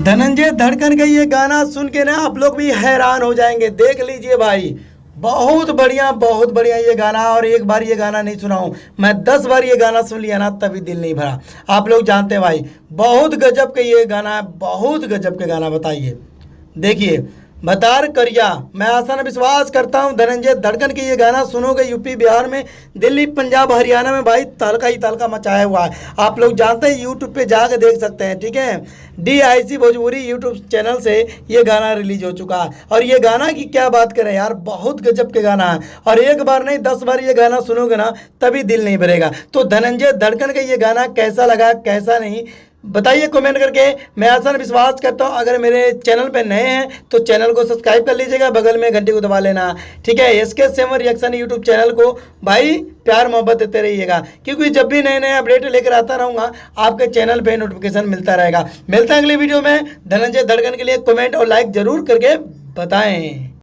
धनंजय धड़कन का ये गाना सुन के ना आप लोग भी हैरान हो जाएंगे। देख लीजिए भाई, बहुत बढ़िया ये गाना। और एक बार ये गाना नहीं सुना हूँ मैं, 10 बार ये गाना सुन लिया ना तभी दिल नहीं भरा। आप लोग जानते हैं भाई, बहुत गजब का ये गाना है, बहुत गजब के गाना। बताइए, देखिए बतार करिया। मैं आसान विश्वास करता हूँ धनंजय धड़कन के ये गाना सुनोगे यूपी बिहार में, दिल्ली पंजाब हरियाणा में भाई तहलका ही तहलका मचाया हुआ है। आप लोग जानते हैं, यूट्यूब पे जाकर देख सकते हैं, ठीक है। DIC भोजपुरी यूट्यूब चैनल से ये गाना रिलीज हो चुका है। और ये गाना की क्या बात करें यार, बहुत गजब के गाना है। और एक बार नहीं 10 बार ये गाना सुनोगे ना तभी दिल नहीं भरेगा। तो धनंजय धड़कन का ये गाना कैसा लगा कैसा नहीं बताइए कमेंट करके। मैं आसान विश्वास करता हूँ अगर मेरे चैनल पे नए हैं तो चैनल को सब्सक्राइब कर लीजिएगा, बगल में घंटी को दबा लेना, ठीक है। SK7 रिएक्शन यूट्यूब चैनल को भाई प्यार मोहब्बत देते रहिएगा, क्योंकि जब भी नए नए अपडेट लेकर आता रहूँगा आपके चैनल पे नोटिफिकेशन मिलता रहेगा। मिलता है अगले वीडियो में। धनंजय धड़कन के लिए कमेंट और लाइक जरूर करके बताएं।